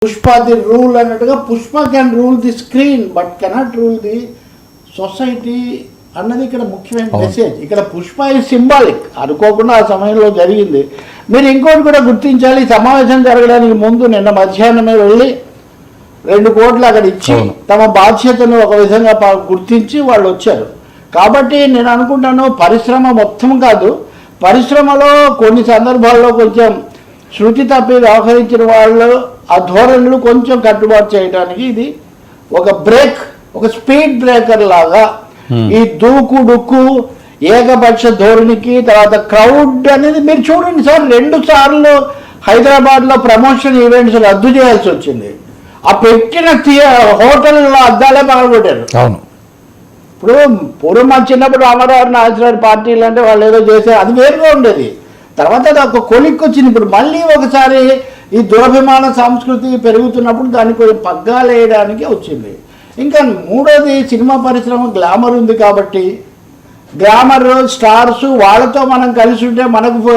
Pushpa the rule అన్నట్టుగా Pushpa can rule the screen but cannot rule the society అన్నది ఇక్కడ ముఖ్యమైన మెసేజ్. ఇక్కడ పుష్ప ఈ సింబాలిక్, అనుకోకుండా ఆ సమయంలో జరిగింది. మీరు ఇంకోటి కూడా గుర్తించాలి, సమావేశం జరగడానికి ముందు నిన్న మధ్యాహ్నమే వెళ్ళి 2 కోట్లు అక్కడ ఇచ్చి తమ బాధ్యతను ఒక విధంగా గుర్తించి వాళ్ళు వచ్చారు. కాబట్టి నేను అనుకుంటాను పరిశ్రమ మొత్తం కాదు, పరిశ్రమలో కొన్ని సందర్భాల్లో కొంచెం శృతి తప్పి వ్యవహరించిన వాళ్ళు ఆ ధోరణులు కొంచెం కట్టుబాటు చేయడానికి ఇది ఒక బ్రేక్, ఒక స్పీడ్ బ్రేకర్ లాగా ఈ దూకు ఏకపక్ష ధోరణికి తర్వాత క్రౌడ్ అనేది మీరు చూడండి సార్, 2 సార్లు హైదరాబాద్లో ప్రమోషన్ ఈవెంట్స్ రద్దు చేయాల్సి వచ్చింది. ఆ పెట్టిన హోటల్లో అద్దాలే పగలగొట్టారు. అవును, ఇప్పుడు పూర్వం మా చిన్నప్పుడు రామారావు నాగేశ్వరరావు పార్టీలు అంటే వాళ్ళు ఏదో చేశారు, అది వేరుగా ఉండేది. తర్వాత అది ఒక కొలిక్కి వచ్చింది. ఇప్పుడు మళ్ళీ ఒకసారి ఈ దురభిమాన సంస్కృతి పెరుగుతున్నప్పుడు దాన్ని కొంచెం పగ్గాలు వేయడానికి వచ్చింది. ఇంకా మూడోది సినిమా పరిశ్రమ గ్లామర్ ఉంది కాబట్టి గ్లామర్ స్టార్స్ వాళ్ళతో మనం కలిసి ఉంటే మనకు